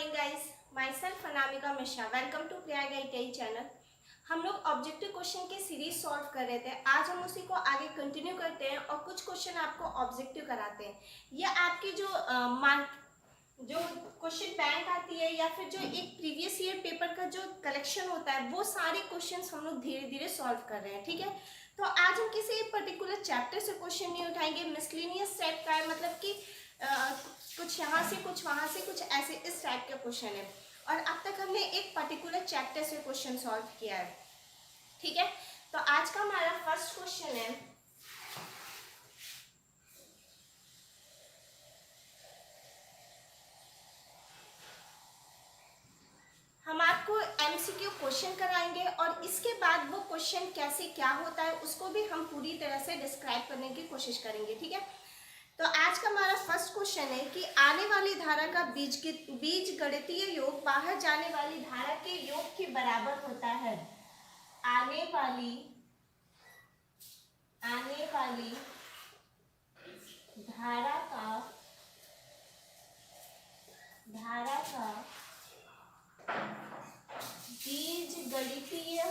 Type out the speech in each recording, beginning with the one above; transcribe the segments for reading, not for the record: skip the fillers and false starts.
Morning guys, myself Anamika Mishra. Welcome to Priya guide channel. हम लोग objective question की series solve कर रहे थे। आज हम उसी को आगे कंटिन्यू करते हैं और कुछ क्वेश्चन आपको ऑब्जेक्टिव कराते हैं। यह आपकी जो क्वेश्चन बैंक आती है या फिर जो एक प्रीवियस ईयर पेपर का जो कलेक्शन होता है वो सारे क्वेश्चंस हम लोग धीरे धीरे सॉल्व कर रहे हैं। ठीक है, तो आज हम किसी पर्टिकुलर चैप्टर से क्वेश्चन नहीं उठाएंगे। मिसलिनियस टाइप का है, मतलब कि कुछ यहाँ से कुछ वहाँ से कुछ, ऐसे इस टाइप के क्वेश्चन है। और अब तक हमने एक पर्टिकुलर चैप्टर से क्वेश्चन सॉल्व किया है। ठीक है, तो आज का हमारा फर्स्ट क्वेश्चन है, हम आपको एमसीक्यू क्वेश्चन कराएंगे और इसके बाद वो क्वेश्चन कैसे क्या होता है उसको भी हम पूरी तरह से डिस्क्राइब करने की कोशिश करेंगे। ठीक है, तो आज का हमारा फर्स्ट क्वेश्चन है कि आने वाली धारा का बीज गणितीय योग बाहर जाने वाली धारा के योग के बराबर होता है। आने वाली धारा का बीज गणितीय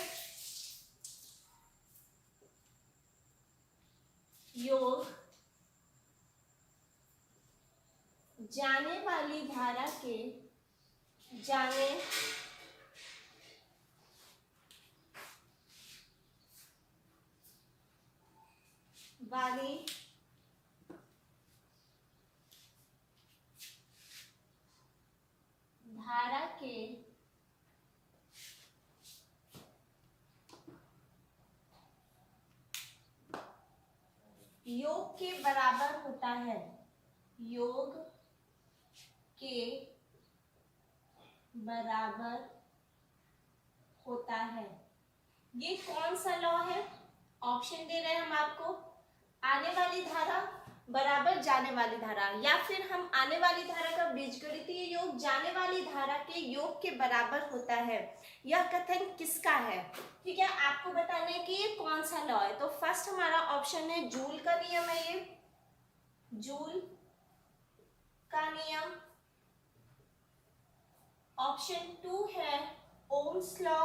योग जाने वाली धारा के योग के बराबर होता है। योग के बराबर होता है। ये कौन सा लॉ है? ऑप्शन दे रहे हैं हम आपको, आने वाली धारा बराबर जाने वाली धारा, या फिर हम आने वाली धारा का बीजगणितीय योग जाने वाली धारा के योग के बराबर होता है। यह कथन किसका है? ठीक है, आपको बताना है कि ये कौन सा लॉ है। तो फर्स्ट हमारा ऑप्शन है जूल का नियम है, ये जूल का नियम। ऑप्शन 2 है ओम्स लॉ,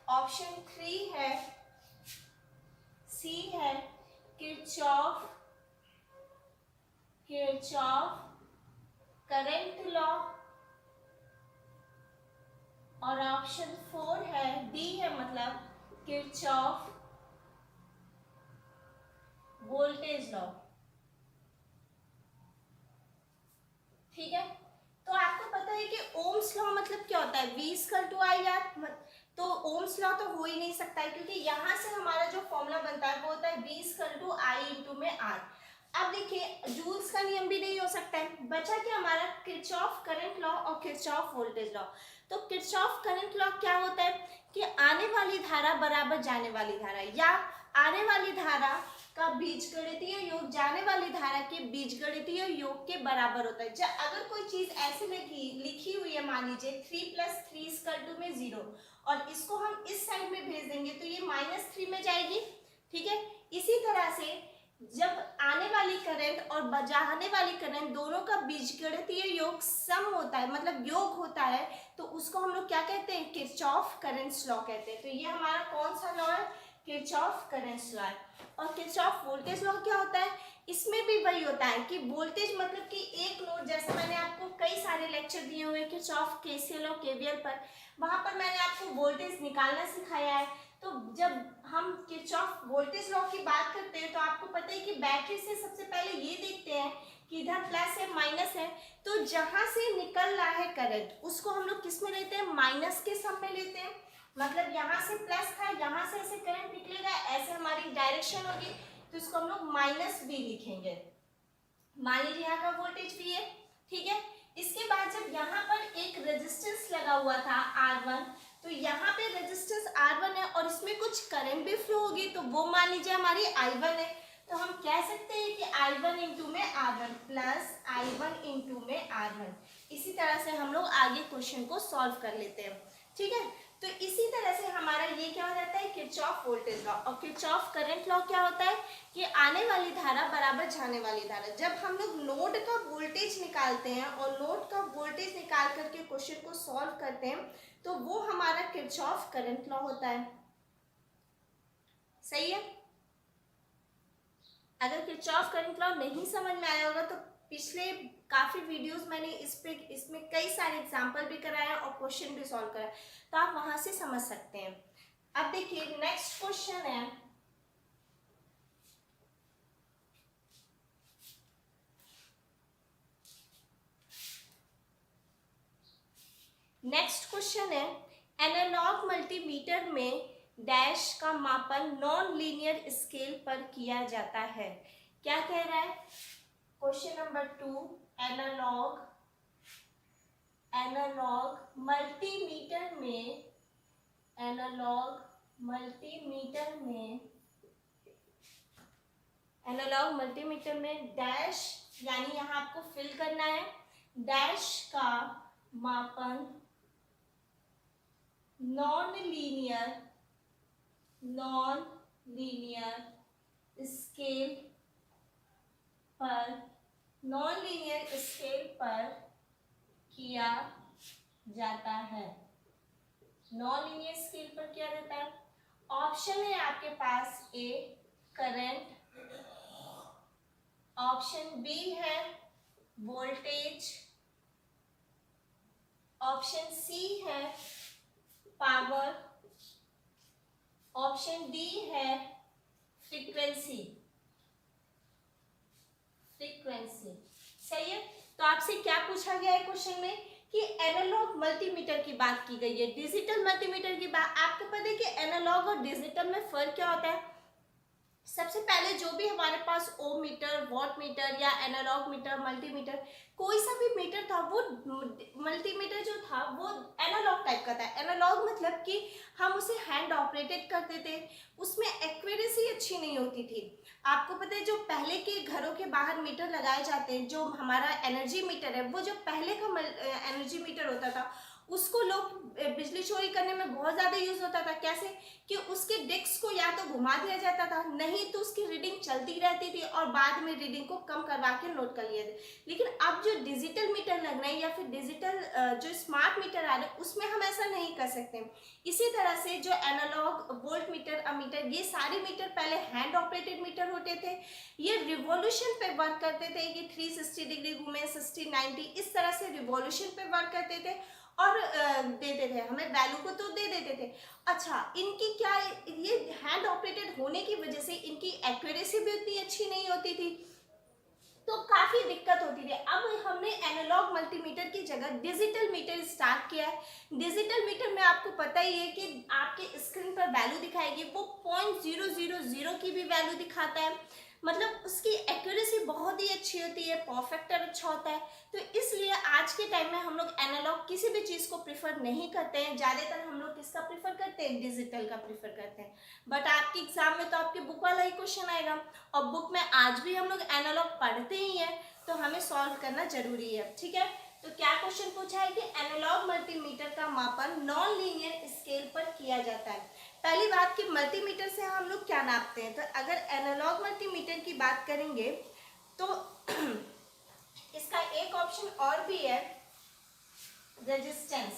ऑप्शन 3 है सी है किरचॉफ करंट लॉ, और ऑप्शन 4 है डी है, मतलब किरचॉफ वोल्टेज लॉ। ठीक है, तो आपको पता है कि ओम्स लॉ मतलब क्या होता है, V = I R। तो ओम्स लॉ तो हो ही नहीं सकता है, क्योंकि यहां से हमारा जो फॉर्मूला बनता है वो होता है V = I × R। अब देखिए, जूल्स का नियम भी नहीं हो सकता है। बचा क्या हमारा, किरचॉफ करंट लॉ और किरचॉफ वोल्टेज लॉ। तो किरचॉफ करंट लॉ क्या होता है कि आने वाली धारा बराबर जाने वाली धारा, या आने वाली धारा का बीजगणितीय योग जाने वाली धारा के बीजगणितीय योग के बराबर होता है। जब अगर कोई चीज ऐसे लिखी हुई है, मान लीजिए 3 + 3 = 0, और इसको हम इस साइड में भेज देंगे तो ये -3 में जाएगी। ठीक है, इसी तरह से जब आने वाली करंट और जाने वाली करंट दोनों का बीजगणितीय योग सम होता है, मतलब योग होता है, तो उसको हम लोग क्या कहते हैं, किरचॉफ करंट्स लॉ कहते हैं। तो ये हमारा कौन सा लॉ है, किरचॉफ करंट्स लॉ है। और किरचॉफ वोल्टेज लॉ क्या होता है, इसमें भी वही होता है कि वोल्टेज मतलब कि एक नोड, जैसे मैंने आपको कई सारे लेक्चर दिए हुए किरचॉफ केसीएल और केवीएल पर, वहां पर मैंने आपको वोल्टेज निकालना सिखाया है। तो जब हम किरचॉफ वोल्टेज लॉ की बात करते हैं तो आपको पता है कि बैटरी से सबसे पहले ये देखते हैं कि इधर प्लस है माइनस है, तो जहां से निकल रहा है करंट उसको हम लोग किस में लेते हैं, माइनस के सम में लेते हैं। मतलब यहाँ से प्लस था, यहाँ से ऐसे करंट निकलेगा, ऐसे हमारी डायरेक्शन होगी, तो इसको हम लोग -V लिखेंगे। मान लीजिए यहाँ का वोल्टेज V है। ठीक है, इसके बाद जब यहाँ पर एक रेजिस्टेंस लगा हुआ था R1, तो यहाँ पे रेजिस्टेंस R1 है और इसमें कुछ करंट भी फ्लो होगी, तो वो मान लीजिए हमारी I1 है। तो हम कह सकते हैं कि I1 × में R1 प्लस I1 × में R1। इसी तरह से हम लोग आगे क्वेश्चन को सॉल्व कर लेते हैं। ठीक है, तो इसी तरह से हमारा ये क्या हो जाता है, किरचॉफ वोल्टेज लॉ। और किरचॉफ करंट लॉ क्या होता है कि आने वाली धारा बराबर जाने वाली धारा। जब हम लोग नोड का वोल्टेज निकालते हैं और नोड का वोल्टेज निकाल करके क्वेश्चन को सॉल्व करते हैं तो वो हमारा किरचॉफ करंट लॉ होता है। सही है। अगर किरचॉफ करंट लॉ नहीं समझ में आया होगा तो पिछले काफी वीडियोस मैंने इसमें कई सारे एग्जांपल भी कराया और क्वेश्चन भी सॉल्व कराया, तो आप वहां से समझ सकते हैं। अब देखिए नेक्स्ट क्वेश्चन है, एनालॉग मल्टीमीटर में डैश का मापन नॉन लीनियर स्केल पर किया जाता है। क्या कह रहा है क्वेश्चन नंबर 2, एनालॉग मल्टीमीटर में डैश, यानी यहां आपको फिल करना है, डैश का मापन नॉन लीनियर स्केल पर किया जाता है। नॉन लीनियर स्केल पर किया जाता है। ऑप्शन है आपके पास, ए करंट, ऑप्शन बी है वोल्टेज, ऑप्शन सी है पावर, ऑप्शन डी है फ्रीक्वेंसी। सही है। तो आपसे क्या पूछा गया है क्वेश्चन में कि एनालॉग मल्टीमीटर की बात की गई है, डिजिटल मल्टीमीटर की बात। आपको पता है कि एनालॉग और डिजिटल में फर्क क्या होता है। सबसे पहले जो भी हमारे पास ओम मीटर, वॉट मीटर या एनालॉग मीटर, मल्टीमीटर, कोई सा भी मीटर था, वो मल्टीमीटर जो था वो एनालॉग टाइप का था। एनालॉग मतलब कि हम उसे हैंड ऑपरेटेड करते थे, उसमें एक्यूरेसी अच्छी नहीं होती थी। आपको पता है जो पहले के घरों के बाहर मीटर लगाए जाते हैं, जो हमारा एनर्जी मीटर है, वो जो पहले का एनर्जी मीटर होता था उसको लोग बिजली चोरी करने में बहुत ज्यादा यूज होता था। कैसे कि उसके डिस्क को या तो घुमा दिया जाता था, नहीं तो उसकी रीडिंग चलती रहती थी और बाद में रीडिंग को कम करवा के नोट कर लिया जाए। लेकिन अब जो डिजिटल मीटर लग रहे हैं या फिर डिजिटल जो स्मार्ट मीटर आ रहे हैं उसमें हम ऐसा नहीं कर सकते। इसी तरह से जो एनालॉग, वोल्ट मीटर, अमीटर, ये सारे मीटर पहले हैंड ऑपरेटेड मीटर होते थे। ये रिवॉल्यूशन पे वर्क करते थे कि 360 डिग्री घूमे, 60, 90, इस तरह से रिवॉल्यूशन पे वर्क करते थे और देते थे, हमें वैल्यू को तो दे देते थे। अच्छा, इनकी क्या, ये हैंड ऑपरेटेड होने की वजह से इनकी एक्यूरेसी भी उतनी अच्छी नहीं होती थी, तो काफी दिक्कत होती थी। अब हमने एनालॉग मल्टीमीटर की जगह डिजिटल मीटर स्टार्ट किया है। डिजिटल मीटर में आपको पता ही है कि आपके स्क्रीन पर वैल्यू दिखाएगी, वो 0.000 की भी वैल्यू दिखाता है, मतलब उसकी एक्यूरेसी बहुत ही अच्छी होती है, परफेक्टर अच्छा होता है। तो इसलिए आज के टाइम में हम लोग एनालॉग किसी भी चीज को प्रिफर नहीं करते हैं, ज्यादातर हम लोग किसका प्रिफर करते हैं, डिजिटल का प्रिफर करते हैं। बट आपके एग्जाम में तो आपके बुक वाला ही क्वेश्चन आएगा और बुक में आज भी हम लोग एनालॉग पढ़ते ही हैं, तो हमें सॉल्व करना जरूरी है। ठीक है, तो क्या क्वेश्चन पूछा है कि एनालॉग मल्टीमीटर का मापन नॉन लीनियर स्केल पर किया जाता है। पहली बात कि मल्टीमीटर से हम लोग क्या नापते हैं, तो अगर एनालॉग मल्टीमीटर की बात करेंगे तो इसका एक ऑप्शन और भी है, रेजिस्टेंस।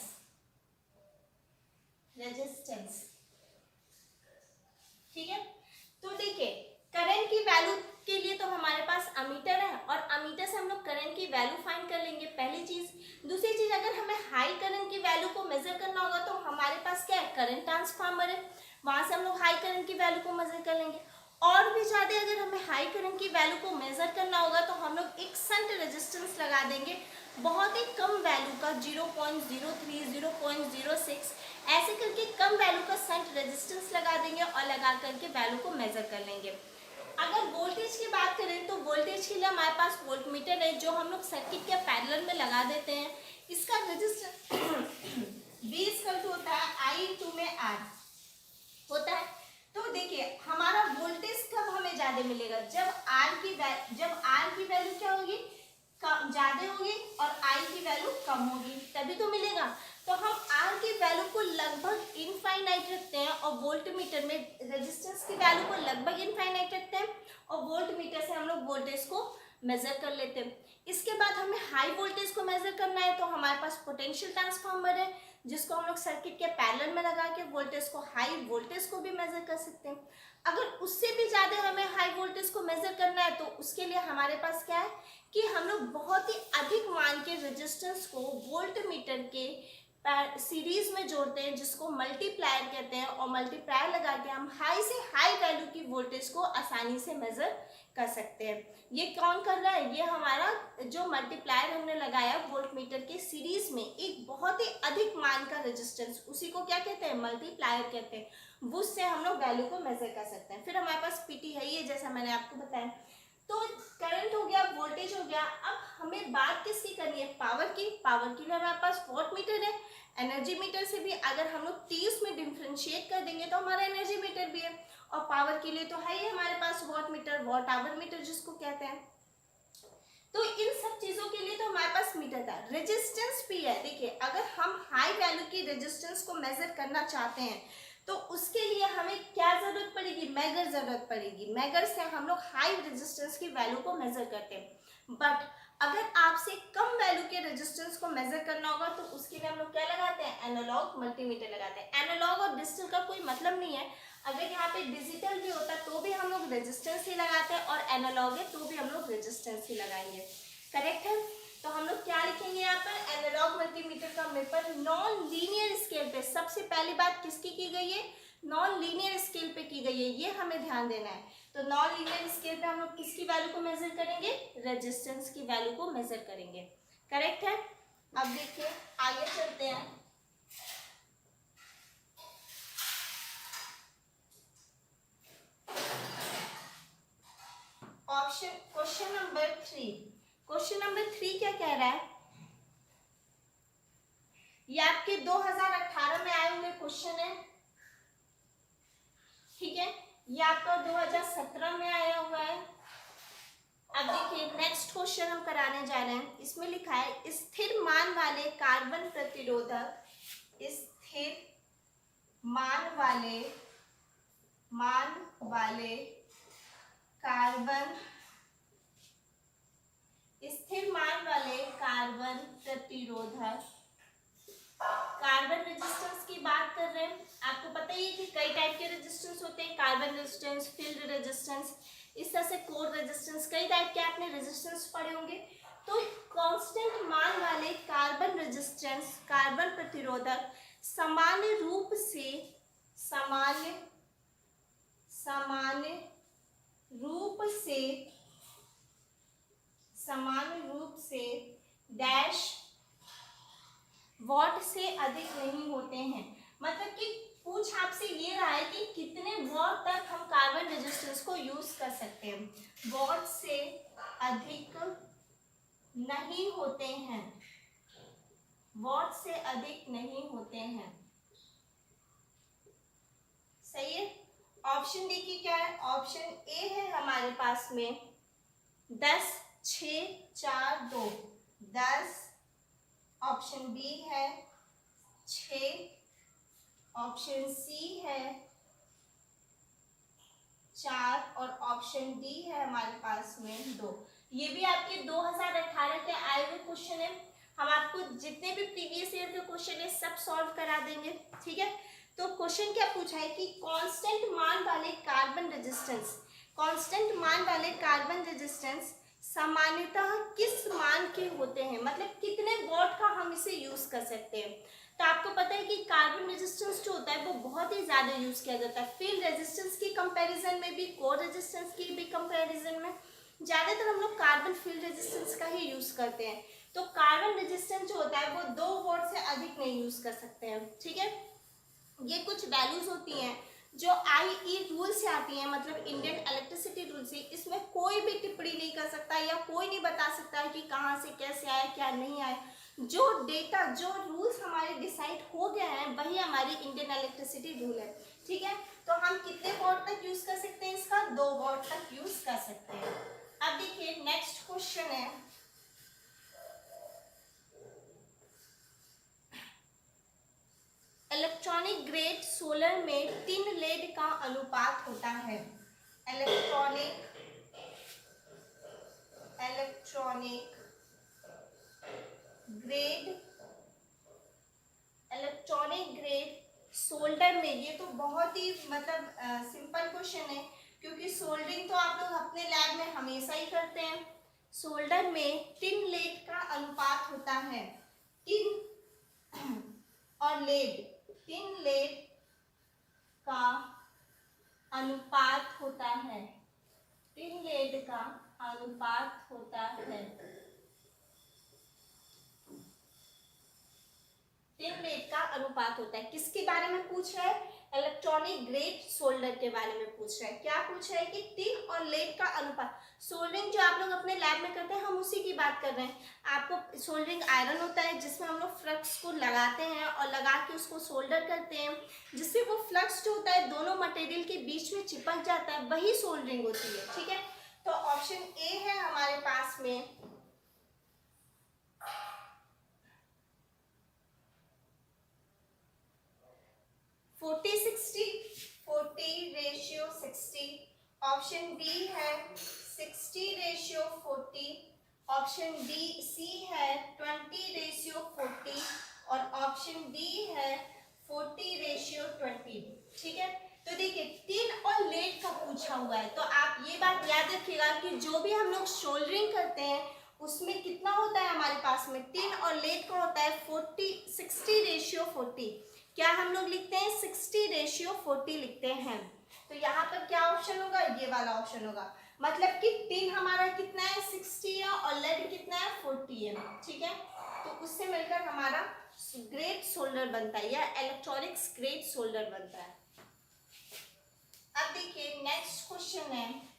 ठीक है, तो देखिए करंट की वैल्यू के लिए तो हमारे पास अमीटर है और अमीटर से हम लोग करंट की वैल्यू फाइंड कर लेंगे, पहली चीज। दूसरी चीज, अगर हमें हाई करंट की वैल्यू को मेजर करना होगा तो हमारे पास क्या है, करंट ट्रांसफार्मर है, वहां से हम लोग हाई करंट की वैल्यू को मेजर कर लेंगे। और भी ज्यादा अगर हमें हाई करंट की वैल्यू को मेजर करना होगा तो हम लोग एक शंट रेजिस्टेंस लगा देंगे, बहुत ही कम वैल्यू का, 0.03, 0.06, ऐसे करके कम वैल्यू का शंट रेजिस्टेंस लगा देंगे और लगा करके वैल्यू को मेजर कर लेंगे। अगर वोल्टेज की बात करें तो वोल्टेज के लिए हमारे पास वोल्टमीटर है, जो हम लोग सर्किट के पैरेलल में लगा देते हैं। इसका रेजिस्टेंस V होता है I में R होता है। तो देखिए हमारा वोल्टेज कब हमें ज्यादा मिलेगा, जब R की वैल्यू क्या होगी, ज्यादा होगी और I की वैल्यू कम होगी, तभी तो मिलेगा। तो हम आर की वैल्यू को लगभग इनफाइनाइट रखते हैं और वोल्ट मीटर में रेजिस्टेंस की वैल्यू को लगभग इनफाइनाइट रखते हैं और वोल्ट मीटर से हम लोग वोल्टेज को मेजर कर लेते हैं। इसके बाद हमें हाई वोल्टेज को मेजर करना है, तो हमारे पास पोटेंशियल ट्रांसफार्मर है जिसको हम लोग सर्किट के पैरेलल में लगा के वोल्टेज को, हाई वोल्टेज को भी मेजर कर सकते हैं। अगर उससे भी ज्यादा हमें हाई वोल्टेज को मेजर करना है तो उसके लिए हमारे पास क्या है कि हम लोग बहुत ही अधिक मान के रेजिस्टेंस को वोल्ट मीटर के सीरीज में जोड़ते हैं जिसको मल्टीप्लायर कहते हैं, और मल्टीप्लायर लगा के हम हाई से हाई वैल्यू की वोल्टेज को आसानी से मेजर कर सकते हैं। ये कौन कर रहा है? ये हमारा जो मल्टीप्लायर हमने लगाया वोल्ट मीटर के सीरीज में एक बहुत ही अधिक मान का रेजिस्टेंस, उसी को क्या कहते हैं? मल्टीप्लायर कहते हैं। उससे हम लोग वैल्यू को मेजर कर सकते हैं। फिर हमारे पास पीटी है ये, जैसा मैंने आपको बताया। तो करंट हो गया, वोल्टेज हो गया। अब हमें बात किसकी करनी है? पावर की। पावर के लिए हमारे पास वॉट मीटर है। एनर्जी मीटर से भी अगर हम लोग 30 में डिफरेंशिएट कर देंगे तो हमारा एनर्जी मीटर भी है। और पावर के लिए तो है ही हमारे पास watt meter, watt hour meter जिसको कहते हैं। तो इन सब चीजों के लिए तो हमारे पास मीटर था। रेजिस्टेंस भी है। देखिए, अगर हम हाई वैल्यू की रेजिस्टेंस को मेजर करना चाहते हैं तो उसके लिए हमें क्या जरूरत पड़ेगी? मेगर जरूरत पड़ेगी। मेगर से हम लोग हाई रेजिस्टेंस की वैल्यू को मेजर करते हैं। बट अगर आपसे कम वैल्यू के रेजिस्टेंस को मेजर करना होगा तो उसके लिए हम लोग क्या लगाते हैं? एनालॉग मल्टीमीटर लगाते हैं। एनालॉग और डिजिटल का कोई मतलब नहीं है। अगर यहाँ पे डिजिटल भी होता तो भी हम लोग रेजिस्टेंस ही लगाते हैं, और एनालॉग है तो भी हम लोग रेजिस्टेंस ही लगाएंगे। करेक्ट है? तो हम लोग क्या लिखेंगे यहाँ पर? एनालॉग मल्टीमीटर का मेपर नॉन लीनियर स्केल पे। सबसे पहली बात किसकी की गई है? नॉन लीनियर स्केल पे की गई है, ये हमें ध्यान देना है। तो नॉन लीनियर स्केल पे हम लोग किसकी वैल्यू को मेजर करेंगे? रेजिस्टेंस की वैल्यू को मेजर करेंगे। करेक्ट है? अब देखिए आगे चलते हैं। Option question number 3। Question number 3 क्या कह रहा है? ये आपके 2018 में आए हुए क्वेश्चन है, ठीक है? ये आपका 2017 में आया हुआ है। अब देखिए नेक्स्ट क्वेश्चन हम कराने जा रहे हैं। इसमें लिखा है स्थिर मान वाले कार्बन प्रतिरोधक, स्थिर मान वाले कार्बन, स्थिर मान वाले कार्बन प्रतिरोधक, कार्बन रेजिस्टेंस की बात कर रहे हैं। आपको पता ही है कि कई टाइप के रेजिस्टेंस होते हैं। कार्बन रेजिस्टेंस, फील्ड रेजिस्टेंस, इस तरह से कोर रेजिस्टेंस, कई टाइप के आपने रेजिस्टेंस पढ़े होंगे। तो कांस्टेंट मान वाले कार्बन रेजिस्टेंस, कार्बन प्रतिरोधक सामान्य रूप से डैश वॉट से अधिक नहीं होते हैं। मतलब कि पूछ आपसे ये रहा है कि कितने वॉट तक हम कार्बन रेजिस्टेंस को यूज कर सकते हैं। वॉट से अधिक नहीं होते हैं, वॉट से अधिक नहीं होते हैं। सही है? ऑप्शन देखिए क्या है? ऑप्शन ए है हमारे पास में 10, 6, 4, 2, 10। ऑप्शन बी है 6, ऑप्शन सी है 4 और ऑप्शन डी है हमारे पास में 2। ये भी आपके 2018 के आए हुए क्वेश्चन है। हम आपको जितने भी प्रीवियस ईयर के क्वेश्चन है सब सॉल्व करा देंगे, ठीक है? तो क्वेश्चन क्या पूछा है कि कांस्टेंट मान वाले कार्बन रेजिस्टेंस, कांस्टेंट मान वाले कार्बन रेजिस्टेंस सामान्यतः किस मान के होते हैं? मतलब कितने वॉट का हम इसे यूज कर सकते हैं। तो आपको पता है कि कार्बन रेजिस्टेंस जो होता है वो बहुत ही ज्यादा यूज किया जाता है। फील्ड रेजिस्टेंस की कंपैरिजन में भी, कोर रेजिस्टेंस की भी कंपैरिजन में ज्यादातर हम लोग कार्बन फील्ड रेजिस्टेंस का ही यूज करते हैं। तो कार्बन रेजिस्टेंस जो होता है वो 2 वॉट से अधिक नहीं यूज कर सकते हैं, ठीक है? ये कुछ वैल्यूज होती हैं जो आईई रूल से आती है, मतलब इंडियन इलेक्ट्रिसिटी रूल से। इसमें कोई भी टिप्पणी नहीं कर सकता या कोई नहीं बता सकता है कि कहाँ से कैसे आया, क्या नहीं आया। जो डेटा, जो रूल्स हमारे डिसाइड हो गए हैं वही हमारी इंडियन इलेक्ट्रिसिटी रूल है, ठीक है? तो हम कितने वॉट तक यूज कर सकते हैं इसका? 2 वॉट तक यूज कर सकते हैं। अब देखिए नेक्स्ट क्वेश्चन है, इलेक्ट्रॉनिक ग्रेड सोलर में टिन लेड का अनुपात होता है। इलेक्ट्रॉनिक ग्रेड सोल्डर में, ये तो बहुत ही मतलब सिंपल क्वेश्चन है, क्योंकि सोल्डरिंग तो आप लोग अपने लैब में हमेशा ही करते हैं। सोल्डर में टिन लेड का अनुपात होता है, टिन और लेड, टिन लेड का अनुपात होता है, टिन लेड का अनुपात होता है, टिन लेड का अनुपात होता है। किसके बारे में पूछ रहा है? इलेक्ट्रॉनिक ग्रेड सोल्डर के बारे में पूछ रहा है। क्या पूछ रहा है कि टिन और लेड का अनुपात। सोल्डरिंग जो आप लोग अपने लैब में करते हैं, हम उसी की बात कर रहे हैं। आपको सोल्डरिंग आयरन होता है जिसमें हम लोग फ्लक्स को लगाते हैं और लगा के उसको सोल्डर करते हैं, जिससे वो फ्लक्स जो होता है दोनों मटेरियल के बीच में चिपक जाता है, वही सोल्डरिंग होती है। ठीक है, तो ऑप्शन ए है हमारे पास में 40-60, 40:60। ऑप्शन बी है 60:40। ऑप्शन बी सी है 20:40 और ऑप्शन डी है 40:20। ठीक है, तो देखिए टिन और लेड का पूछा हुआ है, तो आप ये बात याद रखिएगा कि जो भी हम लोग सोल्डरिंग करते हैं उसमें कितना होता है हमारे पास में, टिन और लेड का होता है 60:40। क्या हम लोग लिखते हैं 60:40 लिखते हैं। तो यहाँ पर क्या ऑप्शन होगा? ये वाला ऑप्शन होगा। मतलब कि टिन हमारा कितना है 60 है और लेड कितना है 40 है। ठीक है, तो उससे मिलकर हमारा ग्रेड सोल्डर बनता है या इलेक्ट्रॉनिक्स ग्रेड सोल्डर बनता है। अब देखिए नेक्स्ट क्वेश्चन है,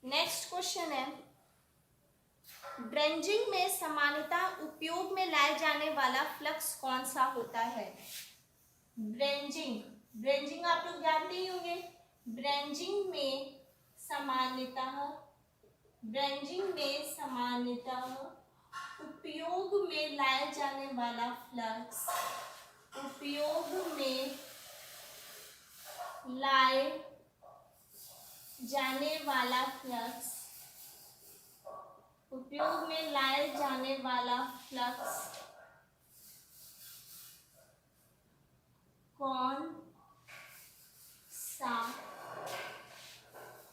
नेक्स्ट क्वेश्चन है ब्रेंजिंग में सामान्यतः उपयोग में लाए जाने वाला फ्लक्स कौन सा होता है? ब्रेंजिंग, ब्रेंजिंग आप लोग जानते ही होंगे। ब्रेंजिंग में सामान्यतः उपयोग में लाए जाने वाला फ्लक्स, उपयोग में लाए जाने वाला फ्लक्स, उपयोग में लाए जाने वाला फ्लक्स कौन सा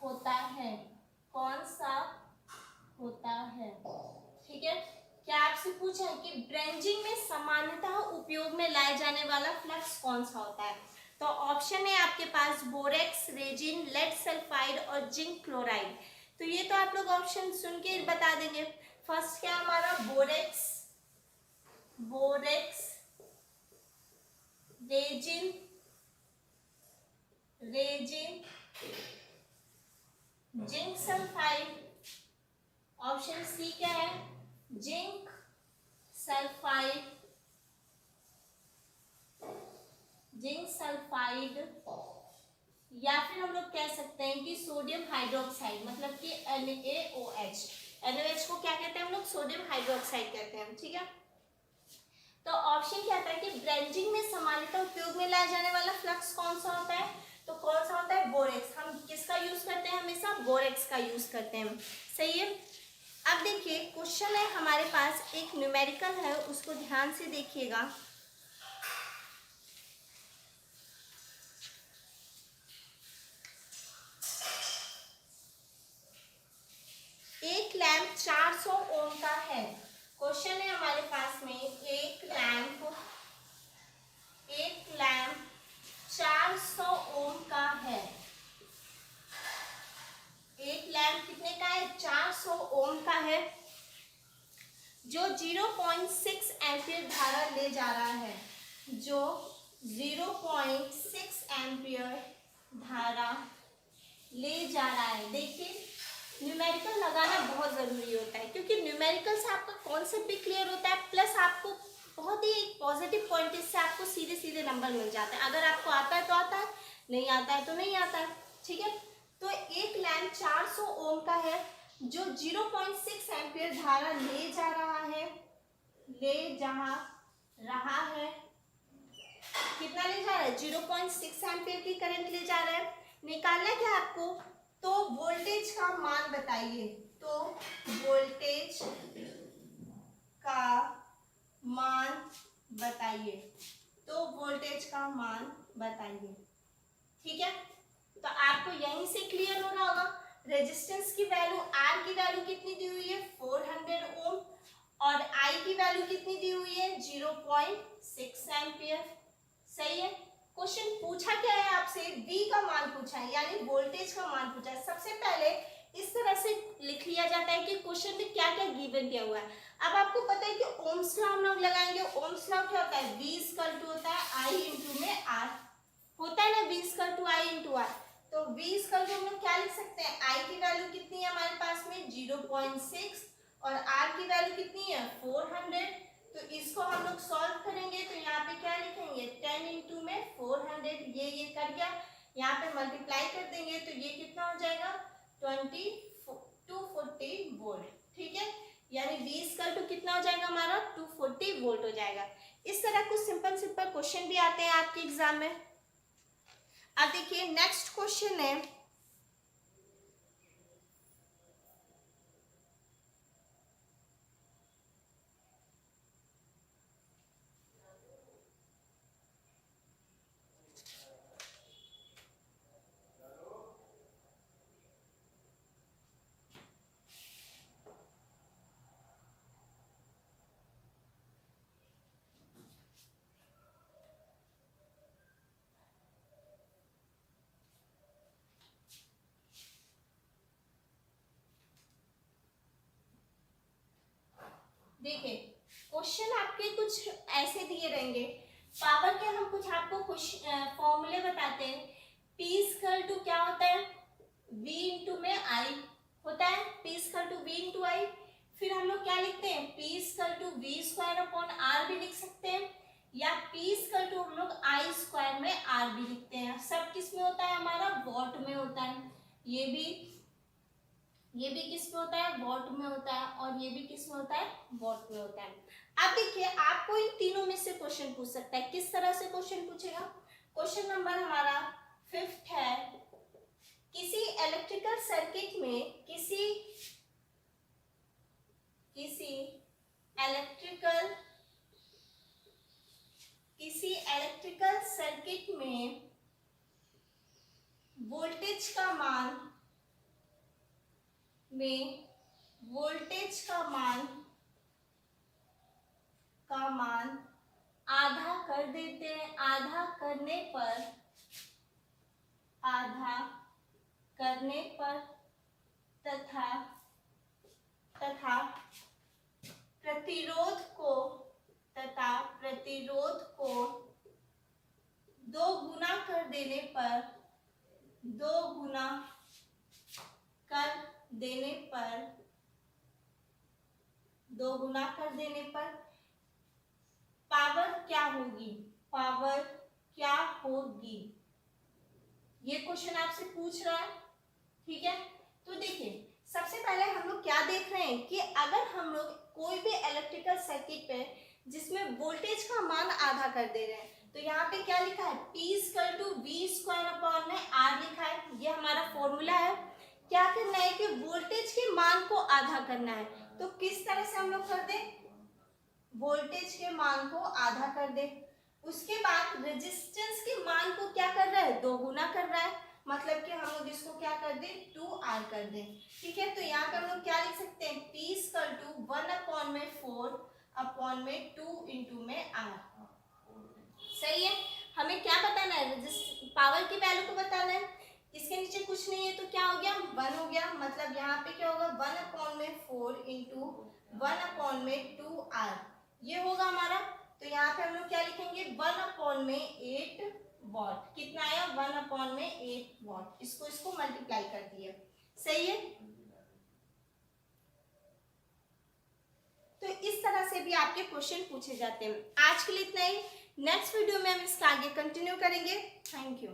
होता है? कौन सा होता है? ठीक है, क्या आपसे पूछा है कि ब्रेंजिंग में सामान्यतः उपयोग में लाए जाने वाला फ्लक्स कौन सा होता है? तो ऑप्शन है आपके पास बोरेक्स, रेजिन, लेड सल्फाइड और जिंक क्लोराइड। तो ये तो आप लोग ऑप्शन सुन के बता देंगे। फर्स्ट क्या हमारा borax, resin, zinc sulphide. Option C क्या है? जिंक सल्फाइड, या फिर हम लोग कह सकते हैं कि सोडियम हाइड्रोक्साइड, मतलब कि NaOH। NaOH को क्या कहते हैं हम लोग? सोडियम हाइड्रोक्साइड कहते हैं। ठीक है, तो ऑप्शन क्या आता है कि ब्रेंजिंग में सामान्यतः उपयोग में लाया जाने वाला फ्लक्स कौन सा होता है? तो कौन सा होता है? बोरेक्स। हम किसका यूज करते हैं? हमेशा बोरेक्स का यूज करते हैं। सही है। अब देखिए क्वेश्चन है हमारे पास, एक न्यूमेरिकल है, उसको ध्यान से देखिएगा। एक लैंप 400 ओम का है। क्वेश्चन है हमारे पास में, एक लैंप 400 ओम का है। एक लैंप कितने का है? 400 ओम का है, जो 0.6 एम्पियर धारा ले जा रहा है, जो 0.6 एम्पियर धारा ले जा रहा है। देखिए न्यूमेरिकल लगाना बहुत ज़रूरी होता है, क्योंकि न्यूमेरिकल से आपका कॉन्सेप्ट भी क्लियर होता है, प्लस आपको बहुत ही पॉजिटिव पॉइंट इससे आपको सीधे सीधे नंबर मिल जाते हैं। अगर आपको आता है तो आता है, नहीं आता है तो नहीं आता है। ठीक है, तो एक लैंप 400 ओम का है जो 0.6 एम्पियर धारा ले जा रहा है, कितना ले जा रहा है, 0.6 एम्पियर की करंट ले जा रहा है। निकालना क्या आपको, तो वोल्टेज का मान बताइए, तो वोल्टेज का मान बताइए, तो वोल्टेज का मान बताइए। ठीक है, तो आपको यहीं से क्लियर हो रहा होगा। रेजिस्टेंस की वैल्यू, आर की वैल्यू कितनी दी हुई है, 400 ओम, और आई की वैल्यू कितनी दी हुई है, 0.6 एम्पियर। सही है। क्वेश्चन पूछा क्या है आपसे, V का मान पूछा है, यानी वोल्टेज का मान पूछा है। सबसे पहले इस तरह से लिख लिया जाता है कि क्वेश्चन में क्या क्या गिवन दिया हुआ है। अब आपको पता है कि ओम्स लॉ हम लोग लगाएंगे। ओम्स लॉ क्या होता है, V इक्वल टू होता है I इंटू में R, होता है ना, V equal to I into R। तो V इक्वल टू हम लोग क्या लिख सकते हैं, I की वैल्यू कितनी है हमारे पास में 0.6 और R की वैल्यू कितनी है 400। तो इसको हम लोग सॉल्व करेंगे तो यहाँ पे क्या लिखेंगे, 10 इंटू में 400, ये कर गया, यहाँ पे मल्टीप्लाई कर देंगे तो ये कितना हो जाएगा 240 वोल्ट। ठीक है, यानी V इक्वल टू कितना हो जाएगा हमारा 240 वोल्ट हो जाएगा। इस तरह कुछ सिंपल सिंपल क्वेश्चन भी आते हैं आपके एग्जाम में। अब देखिए नेक्स्ट क्वेश्चन है, देखिए क्वेश्चन आपके कुछ ऐसे दिए रहेंगे। पावर के हम कुछ आपको कुछ फॉर्मूले बताते हैं। P इक्वल टू क्या होता है, V इंटू में I होता है, P equal to V into I। फिर हम लोग क्या लिखते हैं, P equal to V square upon R भी लिख सकते हैं, या P इक्वल टू हम लोग I स्क्वायर में R भी लिखते हैं। सब किस में होता है, हमारा वॉट में होता है। ये भी किस में होता है, वॉट में होता है, और ये भी किस में होता है, वॉट में होता है। अब देखिए आपको इन तीनों में से क्वेश्चन पूछ सकता है। किस तरह से क्वेश्चन पूछेगा, क्वेश्चन नंबर हमारा 5th है, किसी इलेक्ट्रिकल सर्किट में किसी इलेक्ट्रिकल सर्किट में वोल्टेज का मान आधा कर देते हैं, आधा करने पर तथा प्रतिरोध को 2 गुना कर देने पर पावर क्या होगी, ये क्वेश्चन आपसे पूछ रहा है। ठीक है, तो देखिए सबसे पहले हम लोग क्या देख रहे हैं कि अगर हम लोग कोई भी इलेक्ट्रिकल सर्किट पे जिसमें वोल्टेज का मान आधा कर दे रहे हैं, तो यहाँ पे क्या लिखा है, P equal to V square upon में R लिखा है, ये हमारा फॉर्मूला है। क्या करना है कि वोल्टेज के मान को आधा करना है। तो किस तरह से हम लोग कर दे, वोल्टेज के मान को आधा कर दे, उसके बाद रेजिस्टेंस के मान को क्या कर रहा है, 2 गुना कर रहा है, मतलब कि हम लोग इसको क्या कर दें, 2R कर दें। ठीक है, तो यहाँ पे हम लोग क्या लिख सकते हैं, P इक्वल टू 1/4 अपॉन में 2 इंटू में R। सही है, हमें क्या बताना है, पावर की वैल्यू को बताना है। इसके नीचे कुछ नहीं है तो क्या हो गया, 1 हो गया, मतलब यहाँ पे क्या होगा 1/4 इंटू 1/2R, ये होगा हमारा। तो यहाँ पे हम लोग क्या लिखेंगे, 1/8 वॉट, कितना आया 1/8 वॉट, इसको मल्टीप्लाई कर दिया। सही है, भी आपके क्वेश्चन पूछे जाते हैं। आज के लिए इतना ही, नेक्स्ट वीडियो में हम इसका आगे कंटिन्यू करेंगे। Thank you.